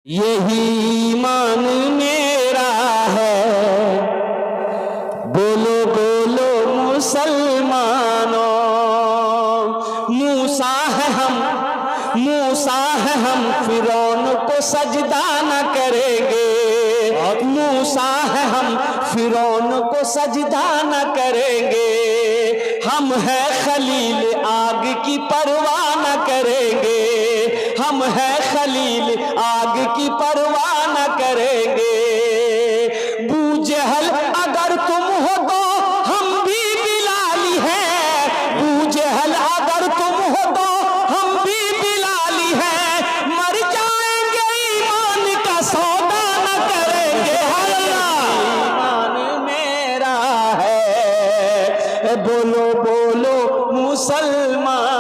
यही ईमान मेरा है, बोलो बोलो मुसलमानों। मूसा है हम फिरौन को सजदा न करेंगे। मूसा है हम फिरौन को सजदा न करेंगे। हम है खलील आग की परवाह न करेंगे। हम है खलील आग की परवाह न करेंगे। बूजहल अगर तुम हो तो हम भी बिलाली हैं। बूजहल अगर तुम हो तो हम भी बिलाली हैं। मर जाएंगे ईमान का सौदा न करेंगे। ईमान मेरा है, बोलो बोलो मुसलमानों।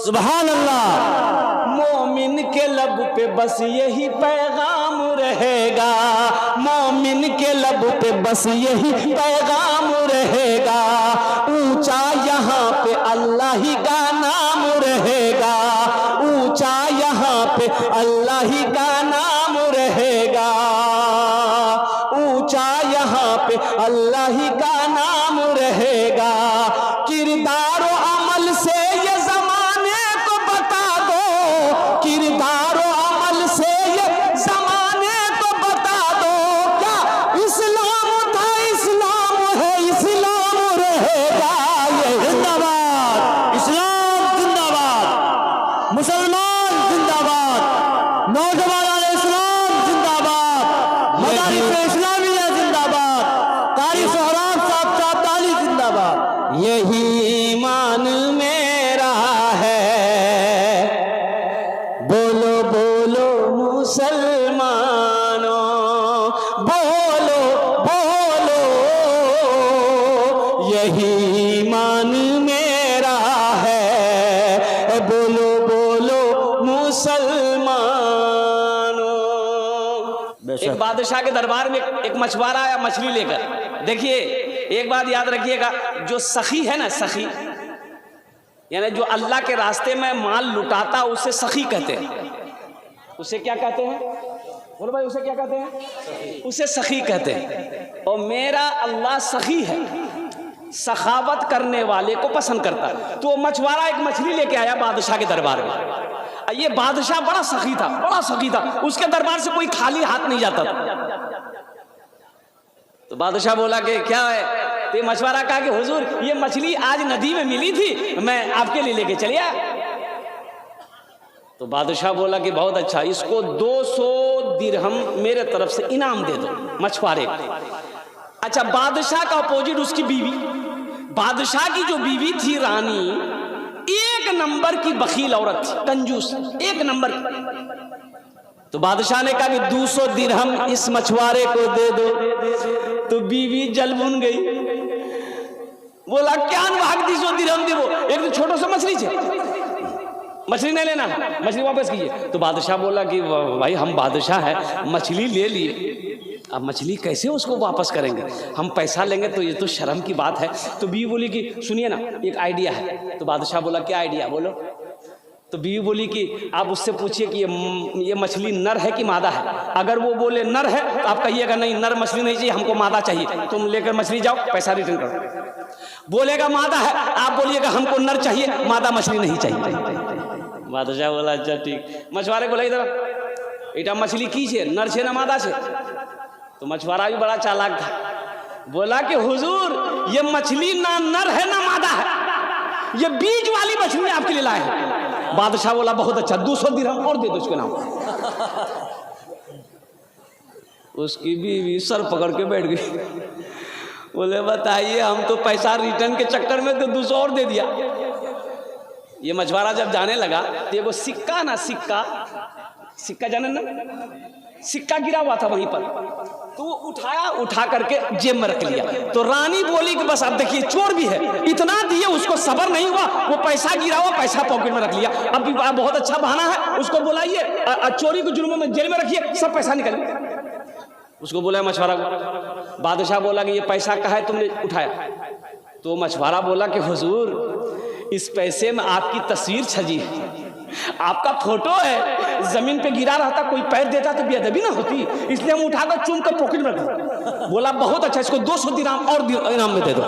सुभान अल्लाह। मोमिन के लब पे बस यही पैगाम रहेगा। मोमिन के लब पे बस यही पैगाम रहेगा। ऊंचा यहाँ पे अल्लाह ही का नाम रहेगा। ऊंचा यहाँ पे अल्लाह ही का नाम रहेगा। ऊंचा यहाँ पे अल्लाह ही का नाम रहेगा। किरदार और अमल से ये जमाने को बता दो। किरदार और अमल से ये जमाने को बता दो। क्या इस्लाम था, इस्लाम है, इस्लाम रहेगा। ये जिंदाबाद, इस्लाम जिंदाबाद, मुसलमान जिंदाबाद, नौजवान इस्लाम जिंदाबाद, मदारिस इस्लामिया जिंदाबाद, कारी सोहराब साहब चापदानी जिंदाबाद। यही ईमान मेरा है, बोलो बोलो मुसलमानों। बोलो बोलो, यही ईमान मेरा है, बोलो बोलो मुसलमानों। एक बादशाह के दरबार में एक मछुआरा आया मछली लेकर। देखिए एक बात याद रखिएगा, जो सखी है ना, सखी यानी जो अल्लाह के रास्ते में माल लुटाता उसे सखी कहते हैं। उसे क्या कहते हैं? बोलो भाई, उसे क्या कहते हैं? उसे सखी कहते हैं। और मेरा अल्लाह सखी है, सखावत करने वाले को पसंद करता है। तो मछुआरा एक मछली लेके आया बादशाह के दरबार में। ये बादशाह बड़ा सखी था, बड़ा सखी था। उसके दरबार से कोई खाली हाथ नहीं जाता था। तो बादशाह बोला कि क्या है? तो मछुआरा कहा कि हुजूर ये मछली आज नदी में मिली थी, मैं आपके लिए लेके चलिया। तो बादशाह बोला कि बहुत अच्छा, इसको 200 दिरहम मेरे तरफ से इनाम दे दो मछुआरे को। अच्छा, बादशाह का अपोजिट उसकी बीवी। बादशाह की जो बीवी थी रानी, एक नंबर की बखील औरत थी, कंजूस, एक नंबर। तो बादशाह ने कहा कि 200 दिरहम इस मछुआरे को दे दो। तो बीवी जल भुन गई, बोला क्या भाग 200 दिरहम दे। वो एक तो छोटो सा मछली छे, मछली नहीं लेना, मछली वापस कीजिए। तो बादशाह बोला कि भाई हम बादशाह है, मछली ले लिए, अब मछली कैसे उसको वापस करेंगे? हम पैसा लेंगे तो ये तो शर्म की बात है। तो बीवी बोली कि सुनिए ना, एक आइडिया है। तो बादशाह बोला क्या आइडिया, बोलो। तो बीवी बोली कि आप उससे पूछिए कि ये मछली नर है कि मादा है। अगर वो बोले नर है तो आप कहिएगा नहीं, नर मछली नहीं चाहिए, हमको मादा चाहिए, तुम लेकर मछली जाओ, पैसा रिटर्न करो। बोलेगा मादा है, आप बोलिएगा हमको नर चाहिए, मादा मछली नहीं चाहिए। बादशाह बोला अच्छा ठीक। मछुआरे बोला इधर इटा मछली की छे, नर छे ना मादा छे? तो मछुआरा भी बड़ा चालाक था, बोला कि हुजूर ये मछली ना नर है ना मादा है, ये बीज वाली मछली आपके लिए लाए हैं। बादशाह बोला बहुत अच्छा, 200 दिरहम और दे दो उसके नाम। उसकी बीवी सर पकड़ के बैठ गई, बोले बताइए हम तो पैसा रिटर्न के चक्कर में तो 200 और दे दिया। ये मछुआरा जब जाने लगा तो वो सिक्का ना, सिक्का जाने ना, सिक्का गिरा हुआ था वहीं पर, तो वो उठा करके जेब में रख लिया। तो रानी बोली कि बस अब देखिए चोर भी है, इतना दिए उसको सबर नहीं हुआ, वो पैसा गिरा हुआ, पैसा पॉकेट में रख लिया। अब भी बहुत अच्छा बहाना है, उसको बुलाइए, चोरी के जुर्म में जेल में रखिए, सब पैसा निकल। उसको बोला मछुआरा को। बादशाह बोला कि ये पैसा कहाँ है तुमने उठाया? तो मछुआरा बोला कि हुजूर इस पैसे में आपकी तस्वीर छजी है। आपका फोटो है, जमीन पे गिरा रहता, कोई पैर देता तो बेअदबी ना होती, इसलिए हम उठाकर चूम कर पॉकेट में रख। बोला बहुत अच्छा, इसको 200 दिरहम और इनाम में दे दो।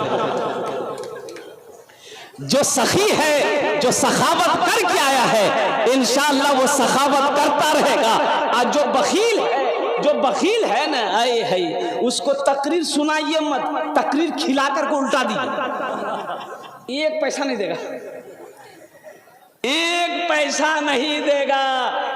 जो सखी है, जो सखावत करके आया है, इंशाअल्लाह वो सखावत करता रहेगा। और जो बखील है ना, आए है, उसको तकरीर सुनाइए मत, तकरीर खिला करके उल्टा दी। एक पैसा नहीं देगा, एक पैसा नहीं देगा।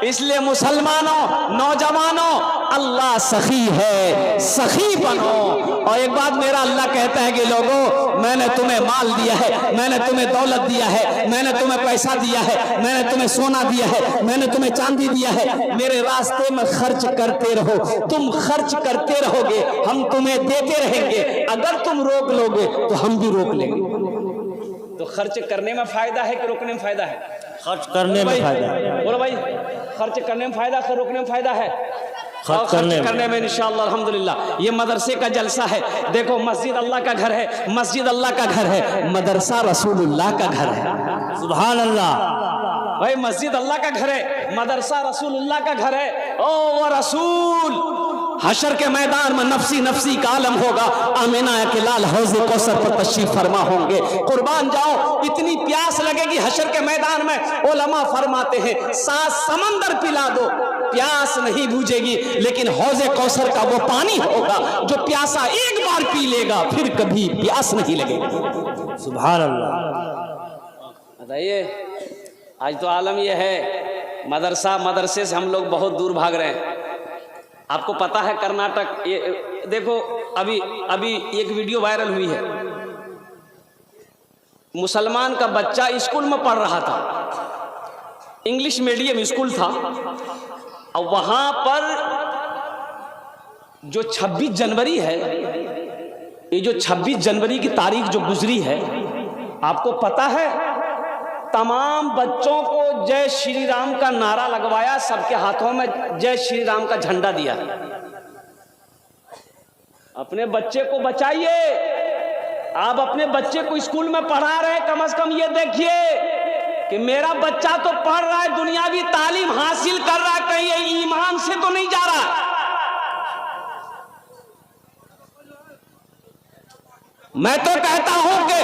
इसलिए मुसलमानों, नौजवानों, अल्लाह सखी है, सखी बनो। और एक बात मेरा अल्लाह कहता है कि लोगों, मैंने तुम्हें माल दिया है, मैंने तुम्हें दौलत दिया है, मैंने तुम्हें पैसा दिया है, मैंने तुम्हें सोना दिया है, मैंने तुम्हें चांदी दिया है, मेरे रास्ते में खर्च करते रहो। तुम खर्च करते रहोगे, हम तुम्हें देते रहेंगे। अगर तुम रोक लोगे तो हम भी रोक लेंगे। तो खर्च करने में फायदा है कि रोकने में फायदा है? खर्च करने में फायदा है। बोलो भाई, खर्च करने में फायदा है, रोकने में फायदा है? खर्च करने में इंशाअल्लाह अल्हम्दुलिल्लाह। ये मदरसे का जलसा है। देखो, मस्जिद अल्लाह का घर है, मस्जिद अल्लाह का घर है, मदरसा रसूलुल्लाह का घर है। सुभान अल्लाह। भाई मस्जिद अल्लाह का घर है, मदरसा रसूलुल्लाह का घर है। ओ वो रसूल हशर के मैदान में नफसी नफसी का आलम होगा, आमिना के लाल हौज़े कौसर पर तशरीफ फरमा होंगे। कुर्बान जाओ, इतनी प्यास लगेगी हशर के मैदान में। उलमा फरमाते हैं 7 समंदर पिला दो, प्यास नहीं बुझेगी, लेकिन हौज़े कौसर का वो पानी होगा जो प्यासा एक बार पी लेगा, फिर कभी प्यास नहीं लगेगी। सुभान अल्लाह। बताइए, आज तो आलम यह है, मदरसे से हम लोग बहुत दूर भाग रहे हैं। आपको पता है कर्नाटक, ये देखो, अभी एक वीडियो वायरल हुई है। मुसलमान का बच्चा स्कूल में पढ़ रहा था, इंग्लिश मीडियम स्कूल था, और वहां पर जो 26 जनवरी है, ये जो 26 जनवरी की तारीख जो गुजरी है, आपको पता है, तमाम बच्चों को जय श्री राम का नारा लगवाया, सबके हाथों में जय श्री राम का झंडा दिया। अपने बच्चे को बचाइए। आप अपने बच्चे को स्कूल में पढ़ा रहे, कम से कम ये देखिए कि मेरा बच्चा तो पढ़ रहा है, दुनियावी तालीम हासिल कर रहा है, कहीं ये ईमान से तो नहीं जा रहा। मैं तो कहता हूं कि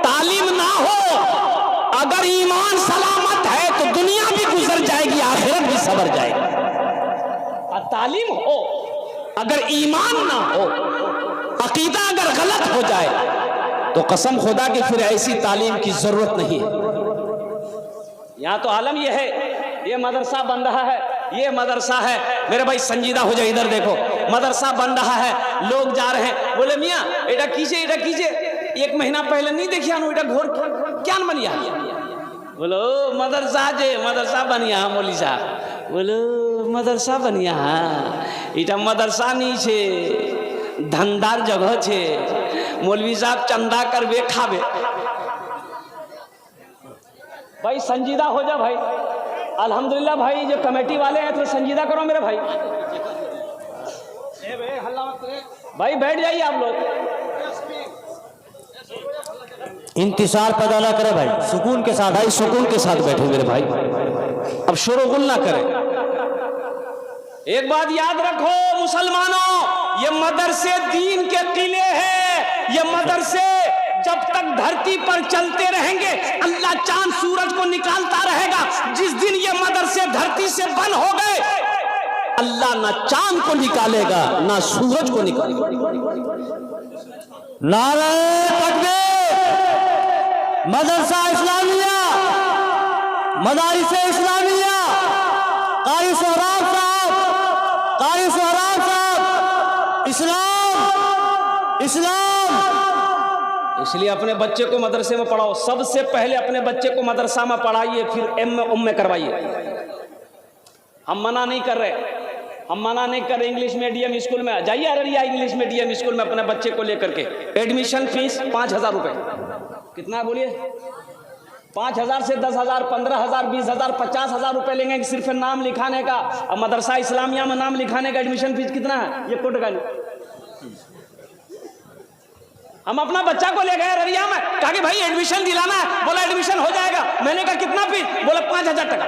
तालीम ना हो, अगर ईमान सलामत है तो दुनिया भी गुजर जाएगी, आखिरत भी सवर जाएगी। और तालीम हो, अगर ईमान ना हो, अकीदा अगर गलत हो जाए, तो कसम खुदा की फिर ऐसी तालीम की जरूरत नहीं है। यहाँ तो आलम यह है, ये मदरसा बन रहा है, ये मदरसा है। मेरे भाई संजीदा हो जाए, इधर देखो, मदरसा बन रहा है, लोग जा रहे हैं, बोले मियाँ एडा कीजिए, एडा कीजिए। 1 महीना पहले नहीं देखिया एडा घोर क्या बनिया? बोलो मदरसा बनिया मौली साहब, बोलो मदरसा बनिया। इटा मदरसा नहीं छे, धंधार जगह छे, मौलवी साहब चंदा करबे खाबे। भाई संजीदा हो जा भाई, अल्हम्दुलिल्लाह। भाई जो कमेटी वाले हैं तो संजीदा करो मेरे भाई। भाई बैठ जाइए आप लोग, इंतजार पैदा ना करे भाई, सुकून के साथ। भाई सुकून के साथ बैठे मेरे भाई, अब शोरगुल ना करें। एक बात याद रखो मुसलमानों, ये मदरसे दीन के किले हैं। ये मदरसे जब तक धरती पर चलते रहेंगे, अल्लाह चांद सूरज को निकालता रहेगा। जिस दिन ये मदरसे धरती से बंद हो गए, अल्लाह ना चांद को निकालेगा ना सूरज को निकालेगा। नारे तकबीर। मदरसा इस्लामिया, मदारिस इस्लामिया, कारी सोहराब साहब, इस्लाम इस्लाम। इसलिए अपने बच्चे को मदरसे में पढ़ाओ। सबसे पहले अपने बच्चे को मदरसा में पढ़ाइए, फिर एम में करवाइए। हम मना नहीं कर रहे, इंग्लिश मीडियम स्कूल में जाइए, अररिया इंग्लिश मीडियम स्कूल में अपने बच्चे को लेकर के। एडमिशन फीस 5,000 रुपए। कितना बोलिए? 5,000 से 10,000, 15,000, 20,000, 50,000 रुपए लेंगे सिर्फ नाम लिखाने का। अब मदरसा इस्लामिया में नाम लिखाने का एडमिशन फीस कितना है? ये कोट का हम अपना बच्चा को ले गए ररिया में, कहा कि भाई एडमिशन दिलाना है, बोला एडमिशन हो जाएगा। मैंने कहा कितना फीस, बोला 5,000 टका।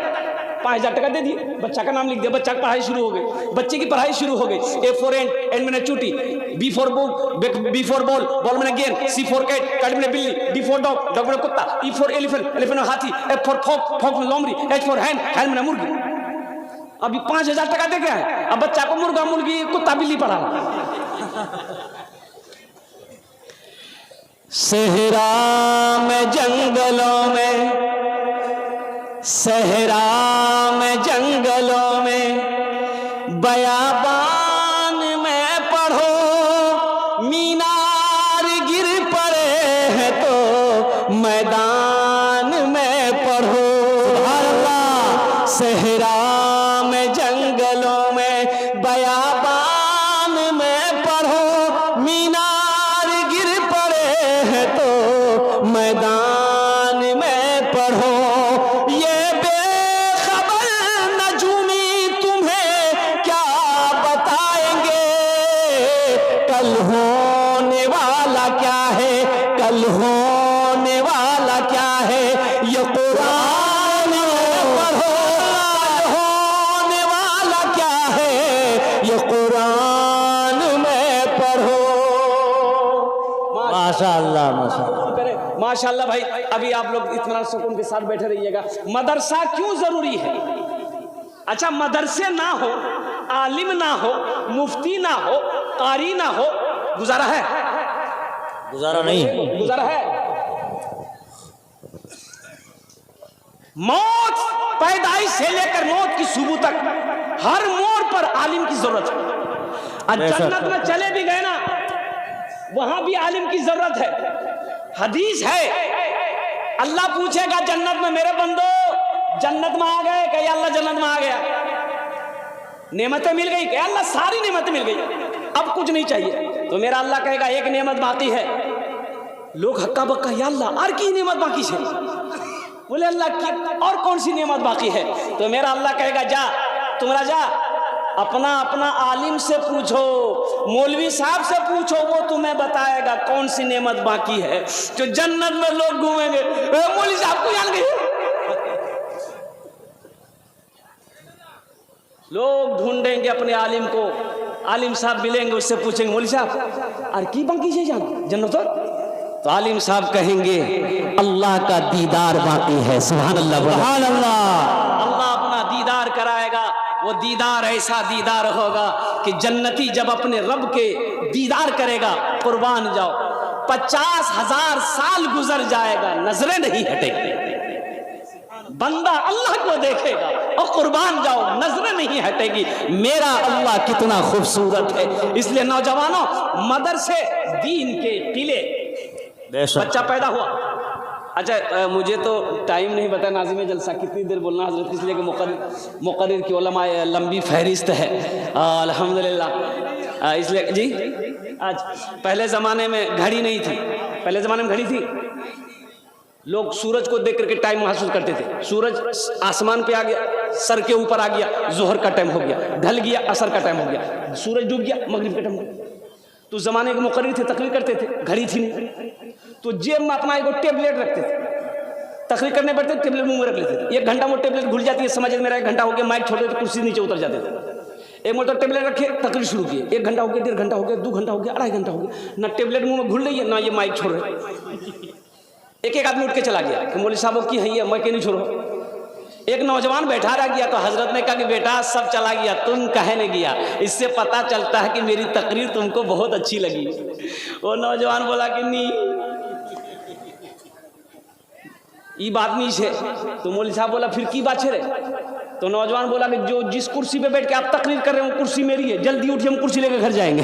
5,000 टका दे दिए, बच्चा का नाम लिख दिया, बच्चा की पढ़ाई शुरू हो गई, बच्चे की पढ़ाई शुरू हो गई। A for एंड मैंने चूटी, B for बॉल, बॉल मैंने गेंद, C for कैट, कैट मैंने बिल्ली, D for डॉग, डॉग मैंने कुत्ता, E for एलिफेंट, एलिफेंट में हाथी, F for फॉक, फॉक में लोमड़ी, H for हैंड, हैंड मैंने मुर्गी। अभी 5,000 टका दे गया है, अब बच्चा को मुर्गा मुर्गी कुत्ता बिल्ली पढ़ा। सहरा में जंगलों में, सहरा में जंगलों में, बयाबान में पढ़ो, मीनार गिर पड़े हैं तो मैदान में पढ़ो। सुभान अल्लाह। सहरा में जंगलों में, बयाबान में पढ़ो, मीनार गिर पड़े हैं तो मैदान में पढ़ो। ये बेखबर नजूमी तुम्हें क्या बताएंगे, कल होने वाला क्या है, कल होने वाला क्या है। ये कुरान पढ़ो, कल होने वाला क्या है, ये कुरान में पढ़ो। माशाअल्लाह, माशाअल्लाह, माशाअल्लाह। भाई अभी आप लोग इत्मीनान सुकून के साथ बैठे रहिएगा। मदरसा क्यों जरूरी है? अच्छा, मदरसे ना हो, आलिम ना हो, मुफ्ती ना हो, कारी ना हो, गुजारा है? गुजारा नहीं है, गुजारा है। मौत पैदाइश से लेकर मौत की सुबह तक हर मोड़ पर आलिम की जरूरत है। जन्नत में चले भी गए ना, वहां भी आलिम की जरूरत है। हदीस है, अल्लाह पूछेगा जन्नत में, मेरे बंदो जन्नत में आ गए क्या? अल्लाह जन्नत में आ गया। नेमतें मिल गई क्या? अल्लाह सारी नेमतें मिल गई, अब कुछ नहीं चाहिए। तो मेरा अल्लाह कहेगा एक नेमत बाकी है। लोग हक्का बक्का, या अल्लाह और की नेमत बाकी है? बोले अल्लाह की और कौन सी नेमत बाकी है? तो मेरा अल्लाह कहेगा जा, तुम्हारा जा, अपना अपना आलिम से पूछो, मौलवी साहब से पूछो, वो तुम्हें बताएगा कौन सी नेमत बाकी है जो जन्नत में लोग घूमेंगे। मौलवी साहब को जान गए, लोग ढूंढेंगे अपने आलिम को, आलिम साहब मिलेंगे, उससे पूछेंगे मौलवी साहब और की बाकी है जान जन्नत? तो आलिम साहब कहेंगे अल्लाह का दीदार बाकी है। सुभान अल्लाह, सुभान अल्लाह। अल्लाह अपना दीदार कराएगा। वो दीदार ऐसा दीदार होगा कि जन्नती जब अपने रब के दीदार करेगा, कुर्बान जाओ, 50,000 साल गुजर जाएगा, नजरें नहीं हटेगी। बंदा अल्लाह को देखेगा और कुर्बान जाओ, नजरें नहीं हटेगी। मेरा अल्लाह कितना खूबसूरत है। इसलिए नौजवानों, मदरसे दीन के किले। बच्चा पैदा हुआ, अच्छा मुझे तो टाइम नहीं पता नाज़िम जलसा कितनी देर बोलना हजरत, इसलिए कि मुक़र्रिर की उलमा लंबी फहरिस्त है अल्हम्दुलिल्लाह। इसलिए जी, आज पहले ज़माने में घड़ी नहीं थी, पहले ज़माने में घड़ी थी, लोग सूरज को देख करके टाइम महसूस करते थे। सूरज आसमान पे आ गया, सर के ऊपर आ गया, जोहर का टाइम हो गया, ढल गया, असर का टाइम हो गया, सूरज डूब गया, मगरिब का टाइम हो गया। तो ज़माने के मुक़र्रिर थे, तकरीर करते थे, घड़ी थी नहीं, तो जेब में अपना एक टेबलेट रखते थे, तकरीर करने पड़ते टेबलेट मुंह में रख लेते थे। 1 घंटा वो टेबलेट घुल जाती है, समझ मेरा 1 घंटा हो गया, माइक छोड़ देते, कुर्सी नीचे उतर जाते थे। एक मोटर टेबलेट रखे, तकरीर शुरू किए, 1 घंटा हो गया, 1.5 घंटा हो गया, 2 घंटा हो गया, 2.5 घंटा हो गया, ना टेबलेट मुंह में घुल रही है, ना ये माइक छोड़ रहे। एक आदमी उठ के चला गया कि मौलवी साहब की है ये, मैं क्यों नहीं छोड़ो। एक नौजवान बैठा रह गया, तो हजरत ने कहा कि बेटा सब चला गया, तुम कहे नहीं गया, इससे पता चलता है कि मेरी तकरीर तुमको बहुत अच्छी लगी। वो नौजवान बोला कि नहीं, ये बात नहीं है। तो मौलवी साहब बोला फिर की बात है? तो नौजवान बोला कि जो जिस कुर्सी पे बैठ के आप तकरीर कर रहे हो कुर्सी मेरी है, जल्दी उठिए, हम कुर्सी लेकर घर जाएंगे।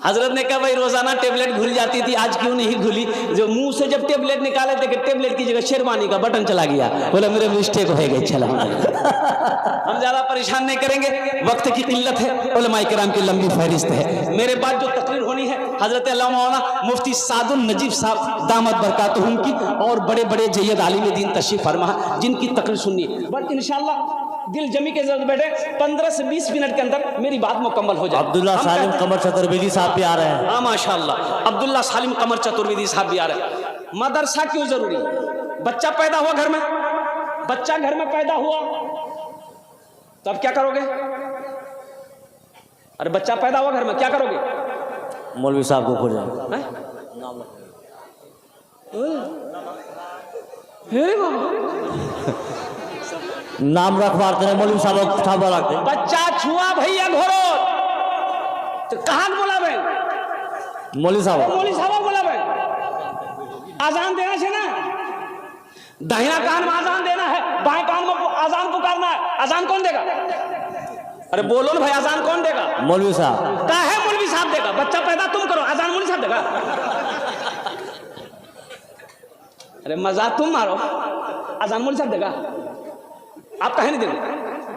हजरत ने कहा भाई रोजाना टेबलेट घुल जाती थी, आज क्यों नहीं घुली? जो मुंह से जब टेबलेट निकाले थे कि टेबलेट की जगह शेरवानी का बटन चला गया। बोला मेरे मिस्टेक हो गई, चला। हम ज्यादा परेशान नहीं करेंगे, वक्त की किल्लत है, उलमाए किराम की लंबी फहरिस्त है। मेरे बाद जो तकरीर होनी है हजरत अल्लामा मौलाना मुफ्ती सादुल नजीब साहब दामद बरकातुहुम की और बड़े बड़े जय्यद आलिम दीन तशरीफ फरमा जिनकी तकरीर सुननी है। बस इंशाल्लाह दिल जमी के जरूर बैठे 15 से 20 मिनट के अंदर मेरी बात मुकम्मल हो जाए। अब्दुल्ला सालिम कमर चतुर्वेदी साहब भी आ रहे हैं। हाँ माशाल्लाह, अब्दुल्ला सालिम कमर चतुर्वेदी साहब भी आ रहे हैं। मदरसा क्यों जरूरी है? बच्चा पैदा हुआ घर में, बच्चा घर में पैदा हुआ तो अब क्या करोगे? अरे बच्चा पैदा हुआ घर में, क्या करोगे? मौलवी साहब को खोजें। नाम रखवाते हैं मौलवी साहब रखते हैं। बच्चा छुआ भैया घोरो तो कहाँ बुलावे? मौलवी साहब बुलावे। आजान देना चाहिए ना, दाहिना कान में आजान देना है, बाएं कान में आजान पुकारना है। आजान कौन देगा? अरे बोलो ना भाई, आजान कौन देगा? मौलवी साहब। क्या है मौलवी साहब देगा? बच्चा पैदा तुम करो, आजान मौलवी साहब देगा? अरे मजाक तुम मारो, आजान मौलवी साहब देगा? आप कहे नहीं देंगे?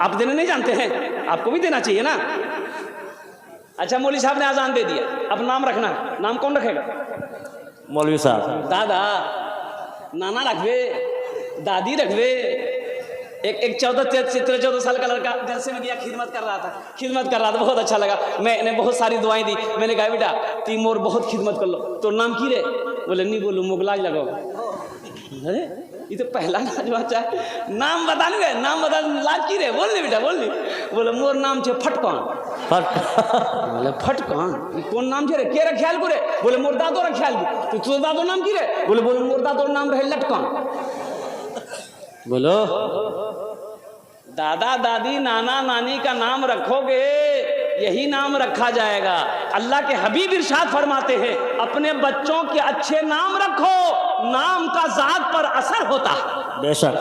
आप देने नहीं जानते हैं? आपको भी देना चाहिए ना। अच्छा मौलवी साहब ने आजान दे दिया, अब नाम रखना है, नाम कौन रखेगा? मौलवी साहब। दादा नाना रखवे, दादी रखवे। एक 14 साल का लड़का जलसे में गया, खिदमत कर रहा था, बहुत अच्छा लगा। मैंने बहुत सारी दुआएं दी। मैंने कहा बेटा तुम और बहुत खिदमत कर लो, तो नाम की रे? बोले नहीं बोलूँ, मुगलाज लगाओ। अरे ये तो पहला बच्चा है, नाम बता नहीं गए, नाम बता लाज की रे? बोल नहीं बेटा, बोल नहीं। बोले मोर नाम छे फटकन। बोले फटकन कौन नाम छे रे? के रे ख्याल को रे? बोले मोर दादो रे ख्याल को। तो दादो नाम की रे? बोले मोर दादो नाम रहे लटकन। बोलो दादा दादी नाना नानी का नाम रखोगे, यही नाम रखा जाएगा। अल्लाह के हबीब इरशाद फरमाते हैं अपने बच्चों के अच्छे नाम रखो, नाम का जात पर असर होता है। बेशक।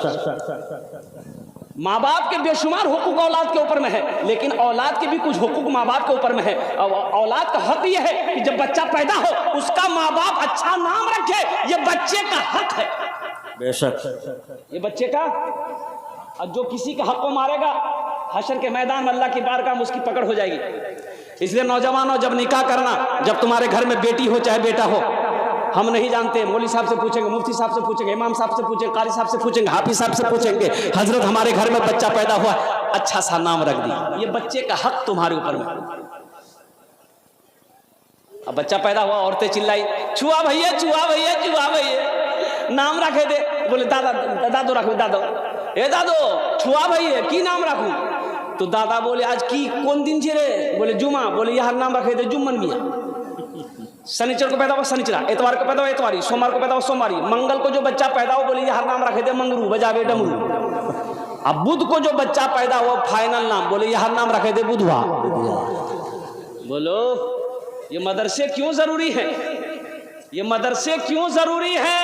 माँ बाप के बेशुमार हुकूक औलाद के ऊपर में है, लेकिन औलाद के भी कुछ हुकूक माँ बाप के ऊपर में है। औलाद का हक यह है कि जब बच्चा पैदा हो उसका माँ बाप अच्छा नाम रखे, ये बच्चे का हक है। बेशक। ये बच्चे का, और जो किसी का हक को मारेगा हशर के मैदान में अल्लाह की बारगाह में उसकी पकड़ हो जाएगी। इसलिए नौजवानों, जब निकाह करना, जब तुम्हारे घर में बेटी हो चाहे बेटा हो, हम नहीं जानते, मौलवी साहब से पूछेंगे, मुफ्ती साहब से पूछेंगे, इमाम साहब से पूछेंगे, कारी साहब से पूछेंगे, हाफिज साहब से पूछेंगे, हजरत हमारे घर में बच्चा पैदा हुआ, अच्छा सा नाम रख दी। ये बच्चे का हक तुम्हारे ऊपर में। अब बच्चा पैदा हुआ, औरतें चिल्लाई छुआ भैया, छुआ भैया, छुआ भैया, नाम रखे दे। बोले दादा दादो रखो, दादो ए दादो छुआ भैया की नाम रखूं? तो दादा बोले आज की कौन दिन छे रे? बोले जुमा। बोले यार नाम रखे दे जुम्मन मियाँ। शनिचर को पैदा हुआ शनिचरा, एतवार को पैदा हुआ एतवारी, सोमवार को पैदा हुआ सोमवारी, मंगल को जो बच्चा पैदा हो बोले यार नाम रखे दे मंगरू, बजावे डमरू। अब बुध को जो बच्चा पैदा हुआ फाइनल नाम, बोले यार नाम रखे दे बुधवा। बोलो ये मदरसे क्यों जरूरी है? ये मदरसे क्यों जरूरी है?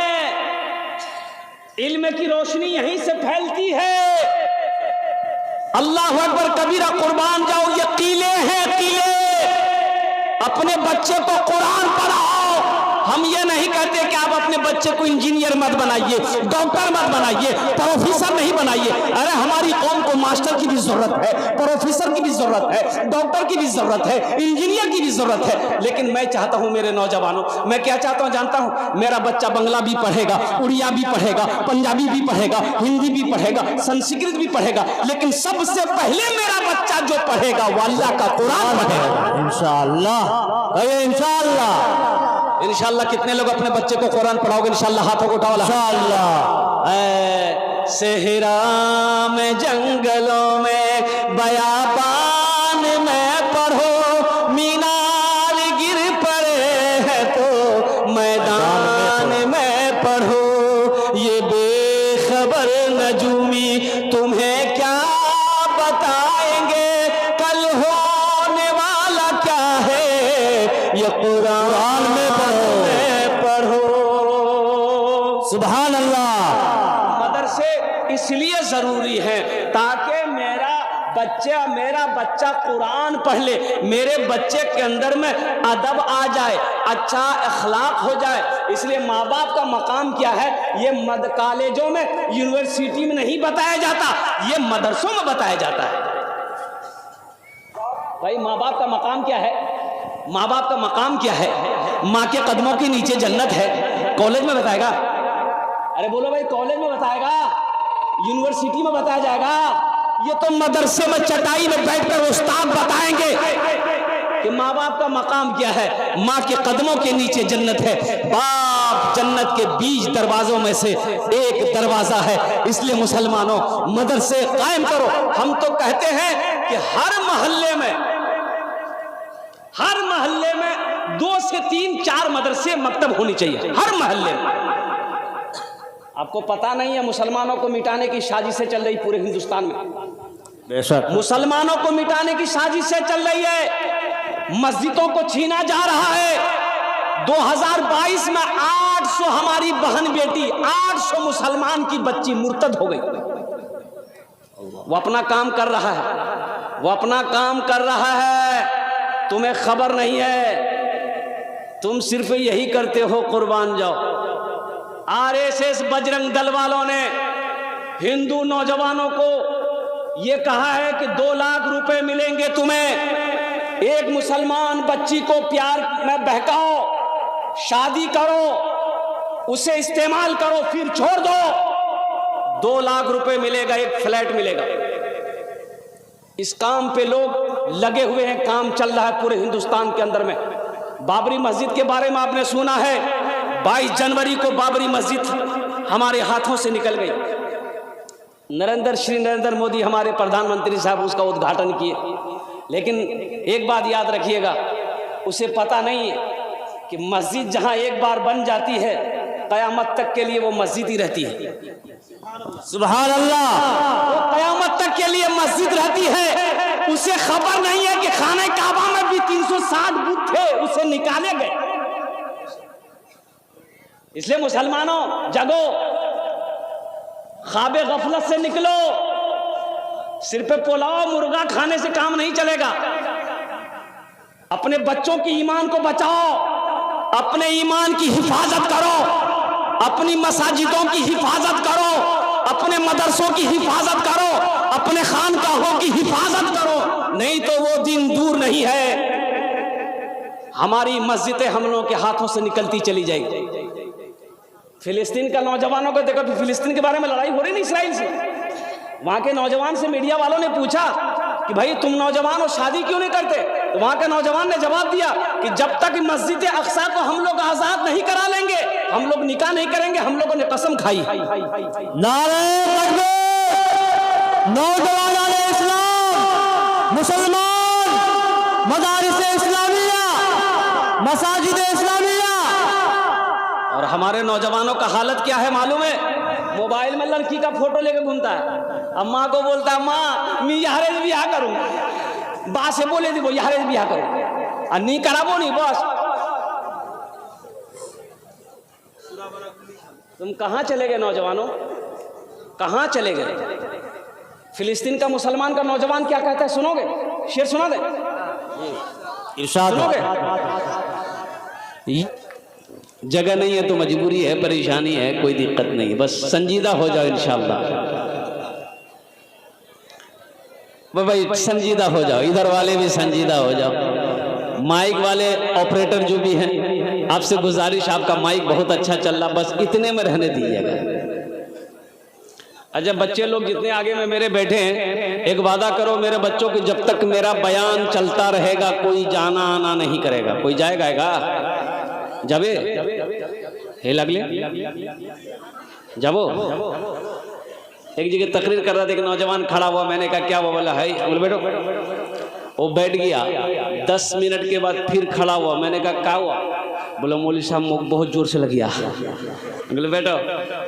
इल्म की रोशनी यहीं से फैलती है। अल्लाह अकबर कबीरा, कुर्बान जाओ, ये किले हैं किले। अपने बच्चे को कुरान पढ़ाओ। हम ये नहीं कहते कि आप अपने बच्चे को इंजीनियर मत बनाइए, डॉक्टर मत बनाइए, प्रोफेसर नहीं बनाइए। अरे हमारी कौम को मास्टर की भी जरूरत है, प्रोफेसर की भी जरूरत है, डॉक्टर की भी जरूरत है, इंजीनियर की भी जरूरत है। लेकिन मैं चाहता हूं मेरे नौजवानों, मैं क्या चाहता हूं जानता हूं? मेरा बच्चा बंगला भी पढ़ेगा, उड़िया भी पढ़ेगा, पंजाबी भी पढ़ेगा, हिंदी भी पढ़ेगा, संस्कृत भी पढ़ेगा, लेकिन सबसे पहले मेरा बच्चा जो पढ़ेगा वो अल्लाह का कुरान पढ़ेगा। इंशाअल्लाह, इंशाअल्लाह। इंशाअल्लाह कितने लोग अपने बच्चे को कुरान पढ़ाओगे? इंशाअल्लाह हाथों को उठाओ। इंशाअल्लाह। सेहरा में जंगलों में बयाबान में पढ़ो, मीनार गिर पड़े हैं तो मैदान में पढ़ो। ये बेखबर नजूमी तुम्हें क्या बताएंगे, कल होने वाला क्या है ये कुरान में पढ़ो। सुभान अल्लाह। मदरसे इसलिए जरूरी है ताकि मेरा बच्चा कुरान पढ़ ले, मेरे बच्चे के अंदर में अदब आ जाए, अच्छा अखलाक हो जाए। इसलिए माँ बाप का मकाम क्या है, ये कॉलेजों में, यूनिवर्सिटी में नहीं बताया जाता, ये मदरसों में बताया जाता है। भाई माँ बाप का मकाम क्या है? माँ बाप का मकाम क्या है? माँ के कदमों के नीचे जन्नत है, कॉलेज में बताएगा? अरे बोलो भाई, कॉलेज में बताएगा? यूनिवर्सिटी में बताया जाएगा? ये तो मदरसे में चटाई में बैठकर उस्ताद बताएंगे कि माँ बाप का मकाम क्या है। माँ के कदमों के नीचे जन्नत है। बाप जन्नत के 20 दरवाजों में से एक दरवाजा है। इसलिए मुसलमानों, मदरसे कायम करो। हम तो कहते हैं कि हर मोहल्ले में 2 से 3 4 मदरसे मकतब होनी चाहिए, हर मोहल्ले में। आपको पता नहीं है मुसलमानों को मिटाने की साजिशें चल रही पूरे हिंदुस्तान में। बेशक मुसलमानों को मिटाने की साजिशें चल रही है, मस्जिदों को छीना जा रहा है। 2022 में 800 हमारी बहन बेटी, 800 मुसलमान की बच्ची मुर्तद हो गई। वो अपना काम कर रहा है, वो अपना काम कर रहा है, तुम्हें खबर नहीं है। तुम सिर्फ यही करते हो, कुर्बान जाओ। आरएसएस बजरंग दल वालों ने हिंदू नौजवानों को यह कहा है कि 2 लाख रुपए मिलेंगे तुम्हें, एक मुसलमान बच्ची को प्यार में बहकाओ, शादी करो, उसे इस्तेमाल करो, फिर छोड़ दो, 2 लाख रुपए मिलेगा, एक फ्लैट मिलेगा। इस काम पे लोग लगे हुए हैं, काम चल रहा है पूरे हिंदुस्तान के अंदर में। बाबरी मस्जिद के बारे में आपने सुना है, 22 जनवरी को बाबरी मस्जिद हमारे हाथों से निकल गई। श्री नरेंद्र मोदी हमारे प्रधानमंत्री साहब उसका उद्घाटन किए, लेकिन एक बात याद रखिएगा, उसे पता नहीं है कि मस्जिद जहां एक बार बन जाती है, कयामत तक के लिए वो मस्जिद ही रहती है। सुभान अल्लाह। वो कयामत तक के लिए मस्जिद रहती है। उसे खबर नहीं है कि खाने काबा में भी 360 बुत थे, उसे निकाले गए। इसलिए मुसलमानों, जगो, ख्वाबे गफलत से निकलो। सिर पे पुलाव मुर्गा खाने से काम नहीं चलेगा। अपने बच्चों की ईमान को बचाओ, अपने ईमान की हिफाजत करो, अपनी मसाजिदों की हिफाजत करो, अपने मदरसों की हिफाजत करो, अपने खानकाहों की हिफाजत करो, नहीं तो वो दिन दूर नहीं है, हमारी मस्जिदें हम लोगों के हाथों से निकलती चली जाएगी। फिलिस्तीन का नौजवानों को देखो, फिलिस्तीन के बारे में लड़ाई हो रही नहीं इसराइल से। वहां के नौजवान से मीडिया वालों ने पूछा कि भाई तुम नौजवान हो, शादी क्यों नहीं करते? तो वहां के नौजवान ने जवाब दिया कि जब तक मस्जिद अक्सा को हम लोग आजाद नहीं करा लेंगे, हम लोग निकाह नहीं करेंगे। हम लोगों ने कसम खाई। नारे तकबीर, नौजवान इस्लाम, मुसलमान, मदारिस इस्लामिया, मसाजिद इस्लामिया। और हमारे नौजवानों का हालत क्या है मालूम है? मोबाइल में लड़की का फोटो लेके घूमता है, अम्मा को बोलता है माँ मैं यारे ब्याह करूँ, बा से बोले दी वो यारे ब्याह करूँ, और नहीं कराबो नहीं बस। तुम कहाँ चले गए नौजवानों, कहाँ चले गए? फिलिस्तीन का मुसलमान का नौजवान क्या कहता है, सुनोगे? शेर सुना दे, इरशाद। जगह नहीं है तो मजबूरी है, परेशानी है, कोई दिक्कत नहीं, बस संजीदा हो जाओ इंशाअल्लाह। भाई संजीदा हो जाओ, इधर वाले भी संजीदा हो जाओ। माइक वाले ऑपरेटर जो भी हैं, आपसे गुजारिश, आपका माइक बहुत अच्छा चल रहा, बस इतने में रहने दीजिएगा। अच्छा बच्चे लोग जितने आगे में मेरे बैठे हैं, एक वादा करो मेरे बच्चों की, जब तक मेरा बयान चलता रहेगा कोई जाना आना नहीं करेगा। कोई जाएगा जाबे हे लगले जाबो। एक जगह तकरीर कर रहा था, एक नौजवान खड़ा हुआ, मैंने कहा क्या हुआ? बोला है, बोले बैठो। वो बैठ गया, 10 मिनट के बाद फिर खड़ा हुआ, मैंने कहा क्या हुआ? बोला मौलवी साहब मुझे बहुत जोर से लग गया। बोले बैठो।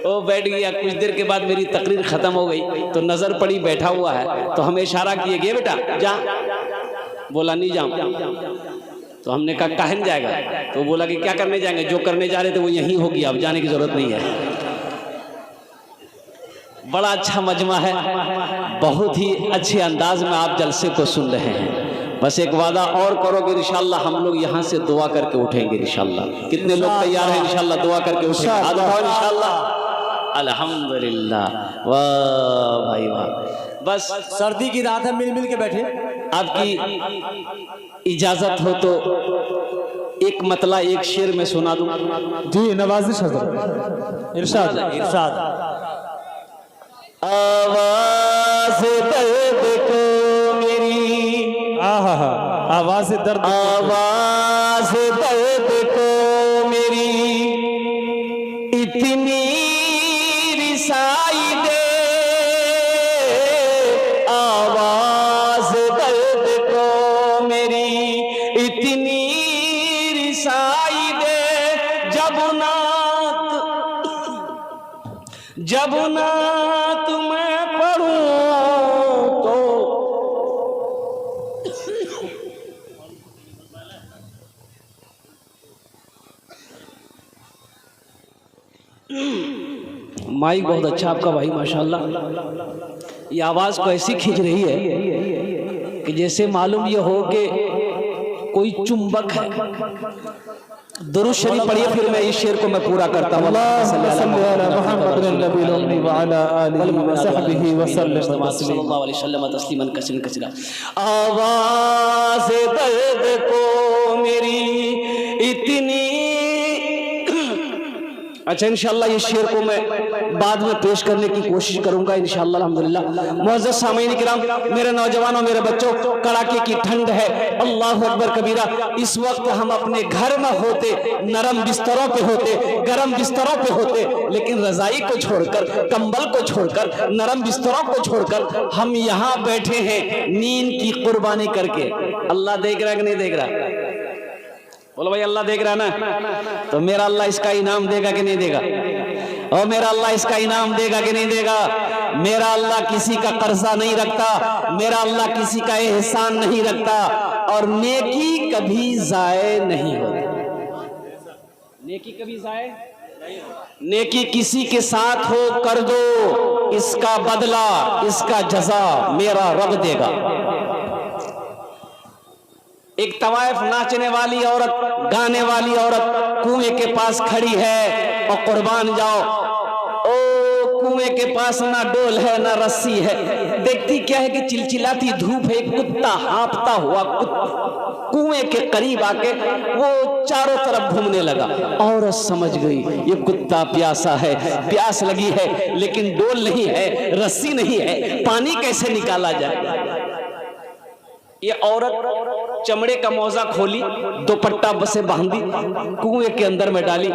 वो बैठ गया, कुछ देर के बाद मेरी तकरीर खत्म हो गई, तो नजर पड़ी बैठा हुआ है, तो हमें इशारा किए गए बेटा जा। बोला नहीं जाऊं। तो हमने कहा काहे नहीं जाएगा? तो बोला कि क्या करने जाएंगे, जो करने जा रहे थे वो यहीं होगी, अब जाने की जरूरत नहीं है। बड़ा अच्छा मजमा है, बहुत ही अच्छे अंदाज में आप जलसे को सुन रहे हैं। बस एक वादा और करोगे इंशाअल्लाह, हम लोग यहाँ से दुआ करके उठेंगे इंशाअल्लाह। कितने लोग तैयार हैं इंशाअल्लाह दुआ करके उठेंगे? इंशाअल्लाह। अल्हम्दुलिल्लाह, वाह भाई वाह। बस सर्दी की रात है, मिल मिल के बैठे। आपकी इजाजत हो तो एक मतला एक शेर में सुना दूं। जी नवाजिश हजरत, इरशाद। इरशाद। आवाज दर्द को मेरी, आहा, आवाज दर्द, आवाज दर्द को मेरी इतनी रिसाई दे, आवाज दर्द को मेरी इतनी रिसाई दे, जब नात मैं पढ़ूं तो माइक बहुत अच्छा आपका भाई, माशाल्लाह। ये आवाज को ऐसी खींच रही है कि जैसे मालूम ये हो कि कोई चुंबक है। दुरूद शरीफ पढ़िए, फिर मैं इस शेर को मैं पूरा करता हूँ। आवाज़ दर्द को मेरी इतनी, अच्छा इंशाल्लाह ये शेर को मैं बाद में पेश करने की कोशिश करूंगा इंशाल्लाह अल्हम्दुलिल्लाह। मुअज़्ज़ज़ सामीन किराम, मेरे नौजवानों, मेरे बच्चों, कड़ाके की ठंड है, अल्लाहु अकबर कबीरा। इस वक्त हम अपने घर में होते, नरम बिस्तरों पे होते, गरम बिस्तरों पे होते, लेकिन रजाई को छोड़कर, कंबल को छोड़कर, नरम बिस्तरों को छोड़कर हम यहाँ बैठे हैं नींद की कुर्बानी करके। अल्लाह देख रहा है कि नहीं देख रहा? बोलो भाई, अल्लाह देख रहा ना? तो मेरा अल्लाह इसका इनाम देगा कि नहीं देगा? और मेरा अल्लाह इसका इनाम देगा कि नहीं देगा? मेरा अल्लाह किसी का कर्जा नहीं रखता, मेरा अल्लाह किसी का एहसान नहीं रखता, और नेकी कभी जाए नहीं होती। नेकी कभी जाए, नेकी किसी के साथ हो कर दो, इसका बदला, इसका जजा मेरा रब देगा। एक तवाइफ नाचने वाली औरत, गाने वाली औरत कुएं के पास खड़ी है और कुर्बान जाओ, ओ कुएं के पास ना डोल है ना रस्सी है, देखती क्या है कि चिलचिलाती धूप है, एक कुत्ता हाँफता हुआ कुएं के करीब आके वो चारों तरफ घूमने लगा। औरत समझ गई ये कुत्ता प्यासा है, प्यास लगी है, लेकिन डोल नहीं है, रस्सी नहीं है, पानी कैसे निकाला जाए। ये औरत चमड़े का मौजा खोली, दुपट्टा बसे बांधी, कुएं के अंदर में डाली,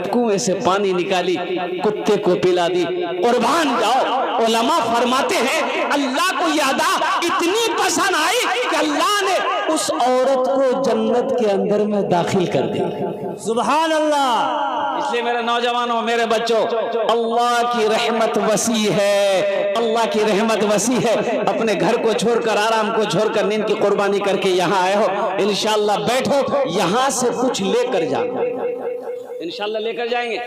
कुएं से पानी निकाली, कुत्ते को पिला दी। कुर्बान जाओ, उलमा फरमाते हैं अल्लाह को ये अदा इतनी पसंद आई कि अल्लाह ने उस औरत को जन्नत के अंदर में दाखिल कर दी। सुभान अल्लाह। इसलिए मेरे नौजवानों, मेरे बच्चों, अल्लाह की रहमत वसी है, अल्लाह की रहमत वसी है। अपने घर को छोड़कर, आराम को छोड़कर, नींद की कुर्बानी करके यहाँ आए हो, इंशाल्लाह बैठो, यहाँ से कुछ लेकर जाओ, इंशाल्लाह लेकर जाएंगे।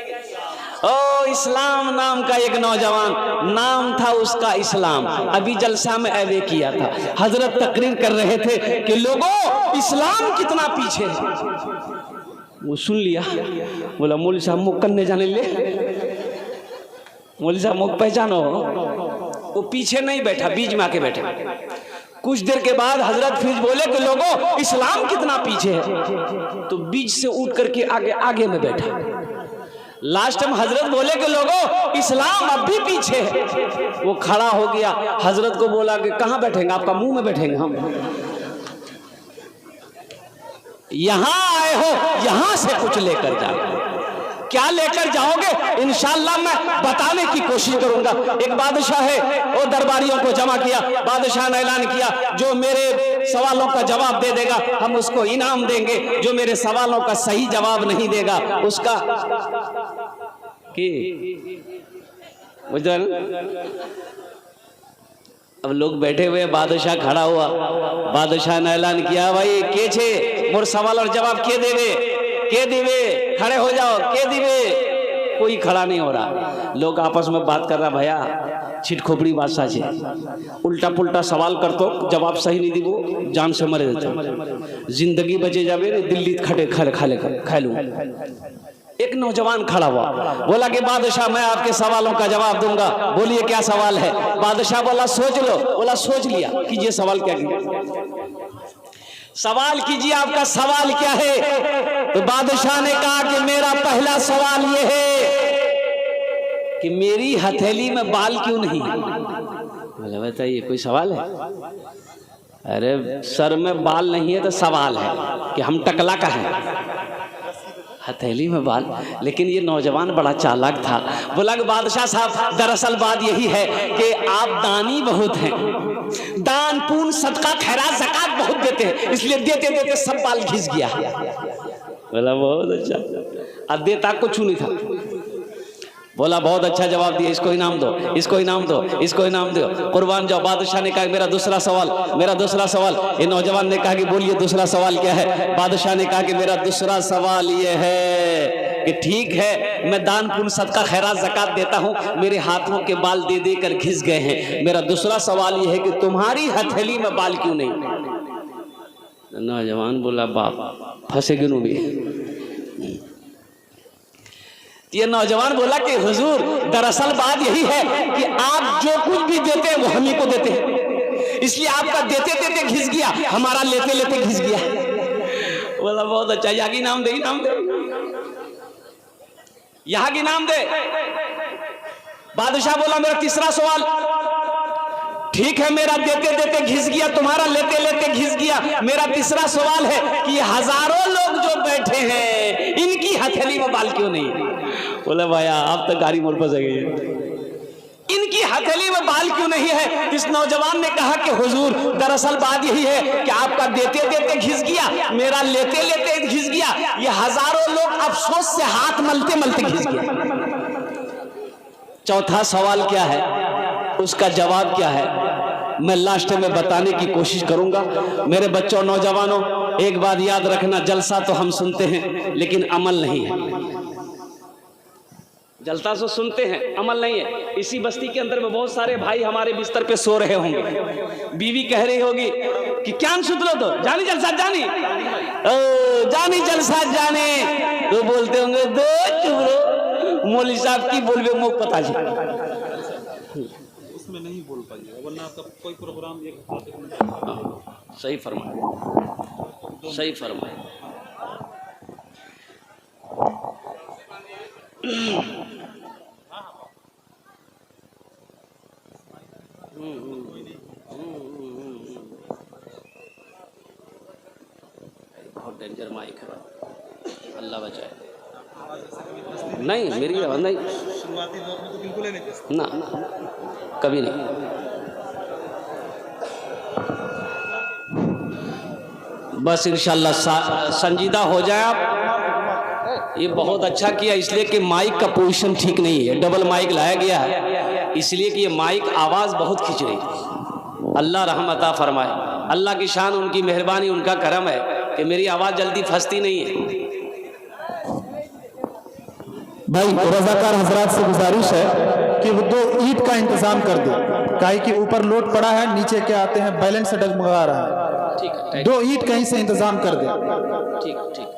ओ इस्लाम नाम का एक नौजवान, नाम था उसका इस्लाम, अभी जलसा में ऐवे किया था, हजरत तकरीर कर रहे थे कि लोगों इस्लाम कितना पीछे है। वो सुन लिया, बोला मौलवी साहब मुख करने जाने ले, मौलवी साहब मुख पहचानो। वो पीछे नहीं बैठा, बीच में आके बैठे। कुछ देर के बाद हजरत फिर बोले कि लोगों इस्लाम कितना पीछे है, तो बीच से उठ करके आगे आगे में बैठा। लास्ट में हजरत बोले कि लोगों इस्लाम अब भी पीछे है। वो खड़ा हो गया, हजरत को बोला कि कहाँ बैठेंगे? आपका मुंह में बैठेंगे हम। यहां आए हो, यहां से कुछ लेकर जाओ। क्या लेकर जाओगे इंशाअल्लाह मैं बताने की कोशिश करूंगा। एक बादशाह है, वो दरबारियों को जमा किया, बादशाह ने ऐलान किया जो मेरे सवालों का जवाब दे देगा हम उसको इनाम देंगे, जो मेरे सवालों का सही जवाब नहीं देगा उसका कि अब लोग बैठे हुए, बादशाह खड़ा हुआ, बादशाह ने ऐलान किया भाई के छे मोर सवाल और जवाब के देवे, के दिवे, खड़े हो जाओ, के दिवे। कोई खड़ा नहीं हो रहा, लोग आपस में बात कर रहा, भैया छिट खोपड़ी बादशाह छे, उल्टा पुल्टा सवाल कर तो जवाब सही नहीं दीबो जान से मरे देते, जिंदगी बचे जावे रे, दिल्ली खड़े खड़े खाले खालू। एक नौजवान खड़ा हुआ, बोला कि बादशाह मैं आपके सवालों का जवाब दूंगा, बोलिए क्या सवाल है। बादशाह बोला सोच लो। बोला सोच लिया, कीजिए सवाल क्या कीजिए, सवाल कीजिए, आपका सवाल क्या है। तो बादशाह ने कहा कि मेरा पहला सवाल यह है कि मेरी हथेली में बाल क्यों नहीं है? बोले बताइए कोई सवाल है? अरे सर में बाल नहीं है तो सवाल है कि हम टकला का है, हथेली में बाल। लेकिन ये नौजवान बड़ा चालाक था, बोला कि बादशाह साहब दरअसल बात यही है कि आप दानी बहुत हैं, दान पुण्य सदका खैरात ज़कात बहुत देते हैं, इसलिए देते देते सब बाल घिस गया। बोला बहुत अच्छा, अब देता कुछ नहीं था। बोला बहुत अच्छा जवाब दिया, इसको इनाम दो, इसको इनाम दो, इसको इनाम दो, कुर्बान जाओ। बादशाह ने कहा मेरा दूसरा सवाल। ये नौजवान ने कहा कि बोलिए दूसरा सवाल क्या है? बादशाह ने कहा कि मेरा दूसरा सवाल ये है कि ठीक है मैं दान पुण्य सदका खैरात ज़कात देता हूँ, मेरे हाथों के बाल दे दे कर घिस गए हैं, मेरा दूसरा सवाल ये है कि तुम्हारी हथेली में बाल क्यों नहीं? नौजवान बोला बाप फंसे क्यों भी। ये नौजवान बोला कि हुजूर दरअसल बात यही है कि आप जो कुछ भी देते हैं वो हम ही को देते हैं, इसलिए आपका देते देते घिस गया, हमारा लेते लेते घिस गया। बोला बहुत अच्छा, यहाँ की नाम दे, इनाम दे, यहाँ की नाम दे। बादशाह बोला मेरा तीसरा सवाल, ठीक है मेरा देते देते घिस गया, तुम्हारा लेते लेते घिस गया, मेरा तीसरा सवाल है कि हजारों लोग जो बैठे हैं इनकी हथेली में बाल क्यों नहीं? बोले भैया आप तो गाड़ी मोड़ पर गई, इनकी हथेली में बाल क्यों नहीं है? इस नौजवान ने कहा कि हुजूर दरअसल बात यही है कि आपका देते देते घिस गया, मेरा लेते लेते घिस गया, ये हजारों लोग अफसोस से हाथ मलते मलते घिस गया। चौथा सवाल क्या है, उसका जवाब क्या है, मैं लास्ट में बताने की कोशिश करूंगा। मेरे बच्चों नौजवानों एक बात याद रखना, जलसा तो हम सुनते हैं लेकिन अमल नहीं है। जलसा तो सुनते हैं अमल नहीं है। इसी बस्ती के अंदर में बहुत सारे भाई हमारे बिस्तर पे सो रहे होंगे, बीवी कह रही होगी कि क्या सुतलो तो जानी जलसा जानी, ओ जानी जलसा जाने, तो बोलते होंगे दो चुप रहो, मौलवी साहब की बोलबे मुख पता जी, उसमें नहीं बोल पाइए वरना आपका कोई प्रोग्राम सही फरमाए, सही फरमाए। बहुत डेंजर माइक है, अल्लाह बचाए। नहीं मेरी आवाज नहीं, शुरुआती दौर में तो बिल्कुल ही नहीं ना कभी नहीं। बस इंशाल्लाह संजीदा हो जाए आप। ये बहुत अच्छा किया इसलिए कि माइक का पोजीशन ठीक नहीं है, डबल माइक लाया गया है इसलिए कि ये माइक आवाज़ बहुत खींच रही है। अल्लाह रहम अता फरमाए, अल्लाह की शान, उनकी मेहरबानी, उनका करम है कि मेरी आवाज़ जल्दी फंसती नहीं है। भाई रजाकार हजरात से गुजारिश है कि वो 2 ईंट का इंतजाम कर दो, काहे कि ऊपर लोड पड़ा है, नीचे क्या आते हैं बैलेंस से डगमगा रहा है। ठीक है, 2 ईंट कहीं से इंतजाम कर दे। ठीक ठीक,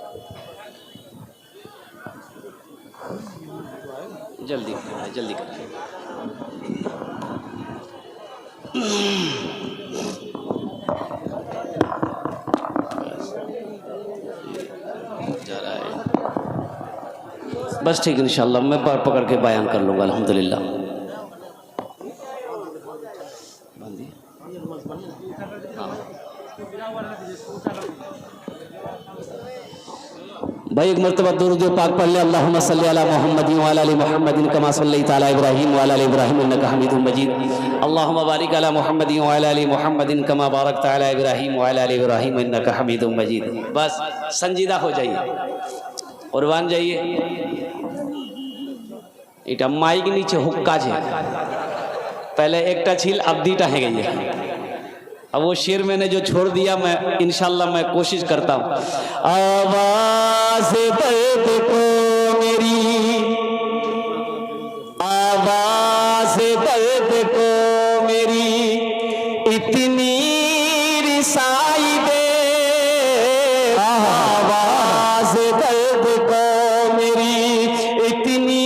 जल्दी करें, जल्दी करें। जा रहा है बस ठीक है, इंशाल्लाह मैं पकड़ के बयान कर लूँगा अल्हम्दुलिल्लाह। भाई एक मरतबा दुरूद पाक पढ़ ले, अल्लाहुम्मा सल्ली अला मुहम्मदिन व अला आलि मुहम्मदिन कमा सल्लैता अला इब्राहीम व अला आलि इब्राहीम इन्नका हमीदुम मजीद। अल्लाहुम्मा बारिक अला मुहम्मदिन व अला आलि मुहम्मदिन कमा बारकता अला इब्राहीम व अला आलि इब्राहीम इन्नका हमीदुम मजीद। बस संजीदा हो जाइए, कुर्बान जाइए। इटा माइक नीचे हुक्का है, पहले एक टा छील अब दीटा है गई है। अब वो शेर मैंने जो छोड़ दिया, मैं इंशाल्लाह मैं कोशिश करता हूँ। आवाज़ दर्द को मेरी, आवाज़ दर्द को मेरी इतनी रिसाई दे, आवाज़ दर्द को मेरी इतनी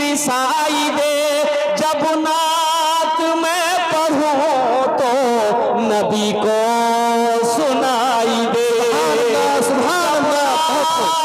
रिसाई दे, जब नात मैं पढ़ूं तो नबी को सुनाई दे। सुभान अल्लाह।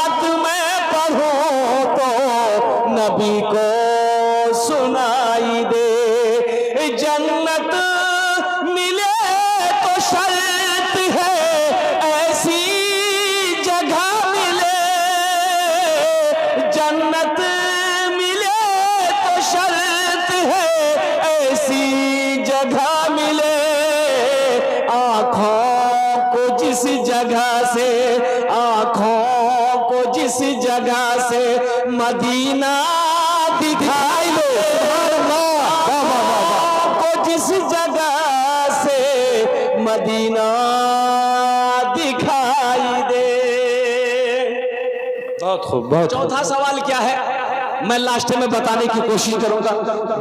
जिस जगह से मदीना दिखाई दे, को जिस जगह से मदीना दिखाई दे। बहुत खूब, बहुत खूब। चौथा सवाल क्या है, मैं लास्ट में बताने की कोशिश करूंगा,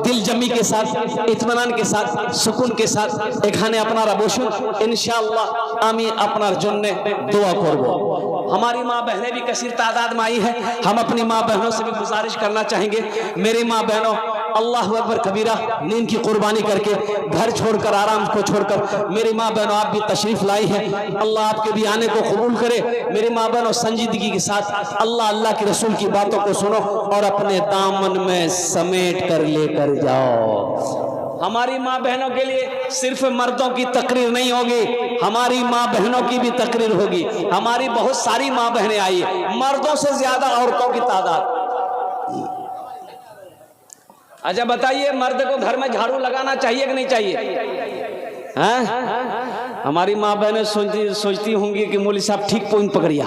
दिल जमी के साथ, इत्मीनान के साथ, सुकून के साथ। एखाने अपना बसुन इंशाअल्लाह आमी अपनार जन्ने दुआ करब। हमारी माँ बहनें भी कसीर तादाद में आई है। हम अपनी माँ बहनों से भी गुजारिश करना चाहेंगे, मेरी माँ बहनों, अल्लाह अकबर कबीरा, नींद की कुर्बानी करके, घर छोड़कर, आराम को छोड़कर, मेरी माँ बहनों आप भी तशरीफ लाई है। अल्लाह आपके भी आने को कबूल करे। मेरी माँ बहनों, संजीदगी के साथ अल्लाह के रसूल की बातों को सुनो और अपने दामन में समेट कर लेकर जाओ। हमारी माँ बहनों के लिए सिर्फ मर्दों की तकरीर नहीं होगी, हमारी माँ बहनों की भी तकरीर होगी। हमारी बहुत सारी माँ बहनें आई है, मर्दों से ज्यादा औरतों की तादाद। अच्छा बताइए, मर्द को घर में झाड़ू लगाना चाहिए कि नहीं चाहिए? हैं? हमारी माँ बहनें सोचती होंगी कि मौलवी साहब ठीक पॉइंट पकड़िए।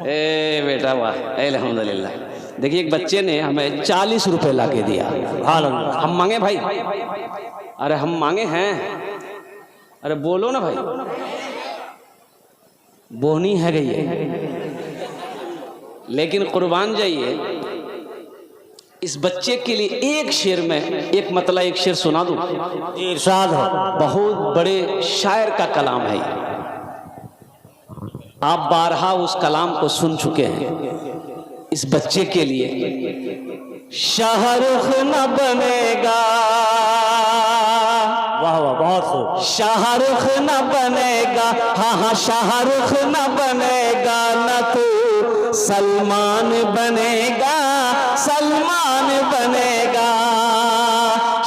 ए बेटा वाह, अल्हम्दुलिल्लाह। देखिए एक बच्चे ने हमें 40 रुपए ला के दिया। हम मांगे भाई? अरे हम मांगे हैं? अरे बोलो ना भाई, बोहनी है गई। लेकिन कुर्बान जाइए, इस बच्चे के लिए एक शेर में एक मतलब एक शेर सुना दूं। इरशाद हो। बहुत बड़े शायर का कलाम है, आप बारहा उस कलाम को सुन चुके हैं। इस बच्चे के लिए शाहरुख न बनेगा, वाह वाह, बहुत खूब। शाहरुख न बनेगा, हाँ हाँ शाहरुख न बनेगा, न तू सलमान बनेगा, सलमान बनेगा।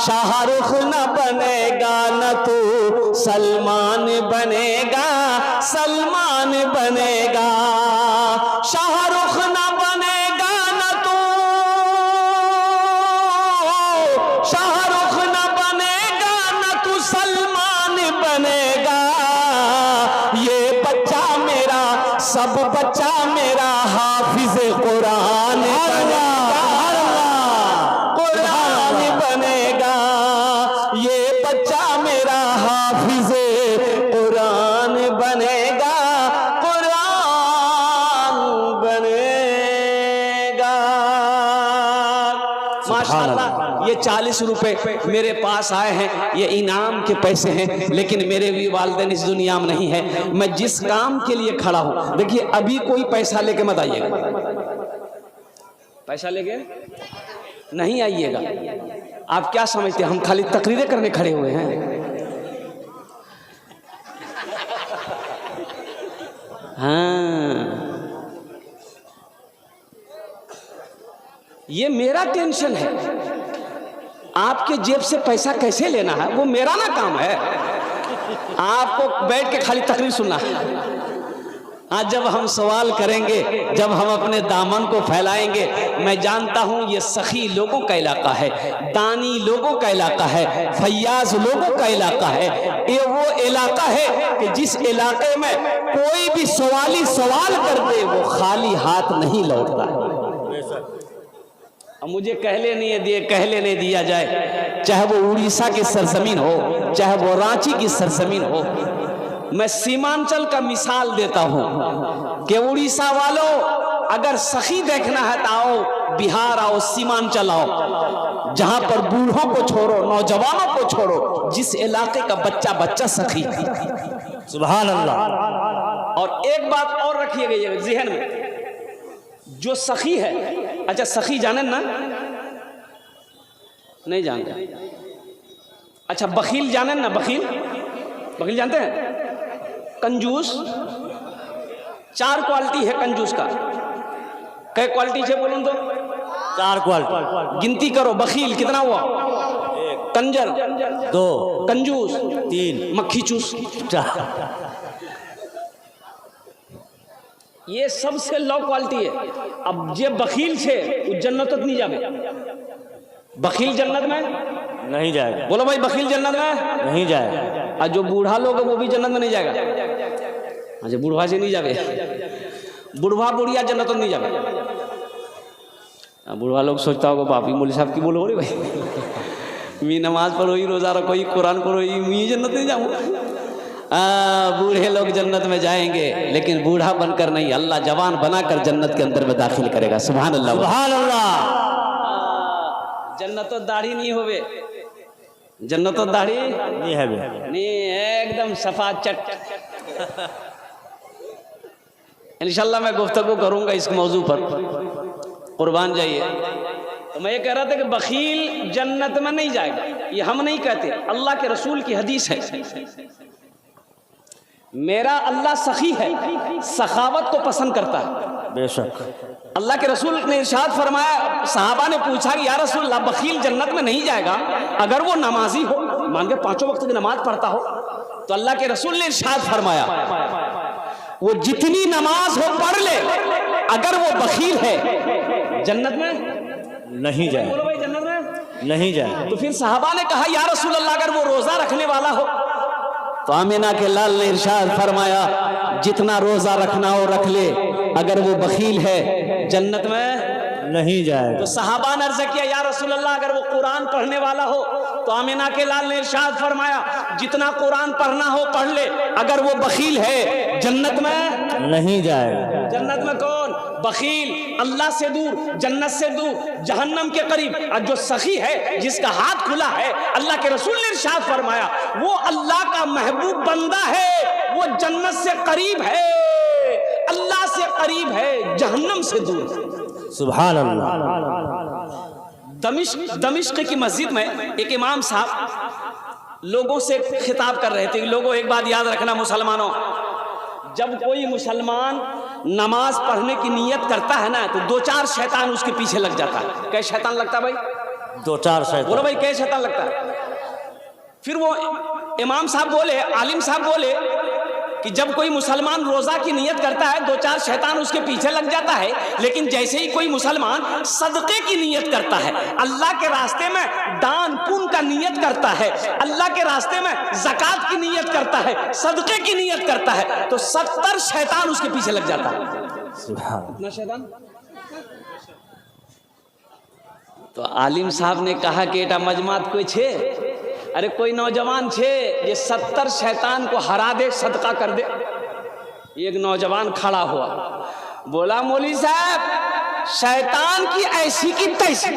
शाहरुख न बनेगा, न तू सलमान बनेगा, सलमान बनेगा। शाहरुख न बनेगा, न तू शाहरुख न बनेगा, न तू सलमान बनेगा। ये बच्चा मेरा, सब बच्चा मेरा हाफिज कुरान बनेगा, कुरान बनेगा। ये बच्चा मेरा हाफिज कुरान बनेगा, कुरान बनेगा। माशाअल्लाह, ये 40 रुपए मेरे पास आए हैं, ये इनाम के पैसे हैं, लेकिन मेरे भी वालिदैन इस दुनिया में नहीं है। मैं जिस काम के लिए खड़ा हूं, देखिए अभी कोई पैसा लेके मत आइएगा, पैसा लेके नहीं आइएगा। आप क्या समझते हैं हम खाली तकरीरें करने खड़े हुए हैं? हाँ, ये मेरा टेंशन है। आपके जेब से पैसा कैसे लेना है वो मेरा ना काम है, आपको बैठ के खाली तकरीर सुनना है। आज जब हम सवाल करेंगे, जब हम अपने दामन को फैलाएंगे, मैं जानता हूं ये सखी लोगों का इलाका है, दानी लोगों का इलाका है, फैयाज लोगों का इलाका है। ये वो इलाका है कि जिस इलाके में कोई भी सवाली सवाल कर दे वो खाली हाथ नहीं लौटता है। अब मुझे कह लेने दिया जाए, चाहे वो उड़ीसा की सरजमीन हो, चाहे वो रांची की सरजमीन हो। मैं सीमांचल का मिसाल देता हूं कि उड़ीसा वालों, अगर सखी देखना है तो आओ बिहार, आओ सीमांचल आओ, जहां पर बूढ़ों को छोड़ो, नौजवानों को छोड़ो, जिस इलाके का बच्चा बच्चा सखी। सुभान अल्लाह। और एक बात और रखिएगा ज़हन में, जो सखी है, अच्छा सखी जाने ना? नहीं जानते? अच्छा बखील जाने ना? बखील, बखील जानते हैं? कंजूस, 4 क्वालिटी है कंजूस का। कई क्वालिटी है बोलूं तो? 4 क्वालिटी। गिनती करो, बखील कितना हुआ? 1, कंजर 2, कंजूस 3, मक्खी चूस 4। ये सबसे लो क्वालिटी है। अब जे बखील छे वो जन्नत नहीं जावे, बखील जन्नत में नहीं जाएगा, बोलो भाई, बखील जन्नत में नहीं जाएगा। और जो बूढ़ा लोग है वो भी जन्नत में नहीं जाएगा। अच्छा, बूढ़ा से नहीं जावे, बुढ़वा बुढ़िया जन्नत में नहीं जावे। बूढ़ा लोग सोचता होगा बापी मौलवी साहब की बोलो रे भाई, मी नमाज पढ़ो ही, रोजा रखो ही, कुरान पढ़ो ही, मी जन्नत नहीं जाऊँगा। बूढ़े लोग जन्नत में जाएंगे, लेकिन बूढ़ा बनकर नहीं, अल्लाह जवान बनाकर जन्नत के अंदर में दाखिल करेगा। सुभान अल्लाह, सुभान अल्लाह। जन्नत तो दाढ़ी नहीं होवे, जन्नत तो दाढ़ी नहीं है बे। नहीं, एकदम सफा चट। इंशाल्लाह मैं गुफ्तगू करूंगा इस मौजू पर, कुर्बान जाइए। तो मैं ये कह रहा था कि बखील जन्नत में नहीं जाएगा, ये हम नहीं कहते, अल्लाह के रसूल की हदीस है। मेरा अल्लाह सखी है, सखावत को पसंद करता है। बेशक अल्लाह के रसूल ने इरशाद फरमाया, सहाबा ने पूछा कि या रसूल अल्लाह, बखील जन्नत में नहीं जाएगा अगर वो नमाजी हो, मान के 5 वक्त की नमाज पढ़ता हो। तो अल्लाह के रसूल ने इरशाद फरमाया, वो जितनी नमाज हो पढ़ ले, अगर वो बखील है जन्नत में नहीं जाएगा, बोलो भाई, जन्नत में नहीं जाएगा। तो फिर सहाबा ने कहा, या रसूल अल्लाह, अगर वो रोजा रखने वाला हो? तो आमिना के लाल ने इरशाद फरमाया, जितना रोजा रखना हो रख ले, अगर वो बखील है जन्नत में नहीं जाएगा। तो सहाबा ने अर्ज किया, या रसूल अल्लाह, अगर वो कुरान पढ़ने वाला हो? तो आमिना के लाल ने इरशाद फरमाया, जितना कुरान पढ़ना हो पढ़ ले, अगर वो बखील है जन्नत में नहीं जाएगा। जन्नत में कौन? बखील, अल्लाह से दूर, जन्नत से दूर, जहन्नम के करीब। और जो सखी है, जिसका हाथ खुला है, अल्लाह के रसूल ने इरशाद फरमाया, वो अल्लाह का महबूब बंदा है, वो जन्नत से करीब है, अल्लाह से करीब है, जहन्नम से दूर। सुभान अल्लाह। दमिश्क की मस्जिद में एक इमाम साहब लोगों से खिताब कर रहे थे। लोगों, एक बात याद रखना मुसलमानों, जब कोई मुसलमान नमाज पढ़ने की नीयत करता है ना, तो 2-4 शैतान उसके पीछे लग जाता है। कै शैतान लगता है भाई? 2-4 शैतान। बोलो भाई, कै शैतान लगता है? फिर वो इमाम साहब बोले, आलिम साहब बोले कि जब कोई मुसलमान रोजा की नियत करता है, 2-4 शैतान उसके पीछे लग जाता है, लेकिन जैसे ही कोई मुसलमान सदक़े की नियत करता है, अल्लाह के रास्ते में दान पुण्य का नियत करता है, अल्लाह के रास्ते में ज़कात की नियत करता है, सदक़े की नियत करता है, तो 70 शैतान उसके पीछे लग जाता है। कितना शैतान? तो आलिम साहब ने कहा कि एटा मजमात कोई छे, अरे कोई नौजवान छे ये 70 शैतान को हरा दे, सदका कर दे। एक नौजवान खड़ा हुआ, बोला, मौलवी साहब, शैतान की ऐसी की तैसी,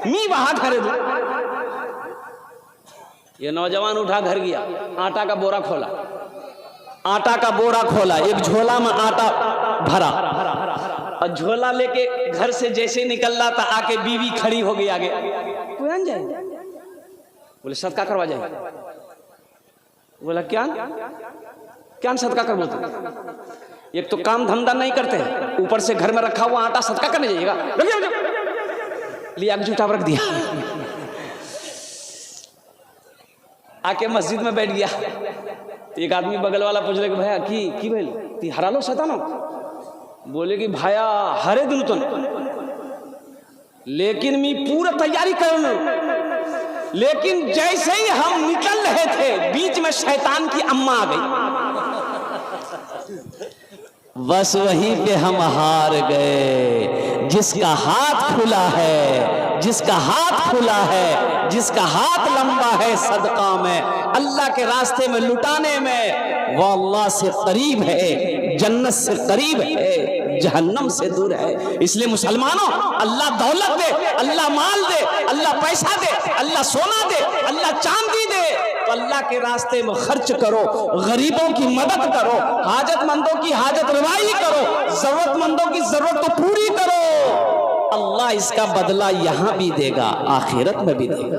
मी वहां घर दू। ये नौजवान उठा, घर गया, आटा का बोरा खोला, आटा का बोरा खोला, एक झोला में आटा भरा, और झोला लेके घर से जैसे निकल रहा था, आके बीवी खड़ी हो गई आगे, पुरान जाए, बोले सदका करवा जाए। बोला क्या क्या सदका कर बोलते? एक तो काम धंधा नहीं करते, ऊपर से घर में रखा हुआ आटा सदका करने जाइएगा। लिया जूठा रख दिया, आके मस्जिद में बैठ गया। एक आदमी बगल वाला पूछ रहे कि भैया की भेल ती हरा लो शैतानो? बोले कि भाया हरे दिन तो, लेकिन मैं पूरा तैयारी कर लूं, लेकिन जैसे ही हम निकल रहे थे, बीच में शैतान की अम्मा आ गई, बस वहीं पे हम हार गए। जिसका हाथ खुला है, जिसका हाथ खुला है, जिसका हाथ लंबा है सदका में, अल्लाह के रास्ते में लुटाने में, वो अल्लाह से करीब है, जन्नत से करीब है, जहन्नम से दूर है। इसलिए मुसलमानों, अल्लाह दौलत दे, अल्लाह माल दे, अल्लाह पैसा दे, अल्लाह सोना दे, अल्लाह चांदी दे, तो अल्लाह के रास्ते में खर्च करो, गरीबों की मदद करो, हाजतमंदों की हाजत रवाई करो, जरूरतमंदों की जरूरत तो पूरी करो। अल्लाह इसका बदला यहाँ भी देगा, आखिरत में भी देगा।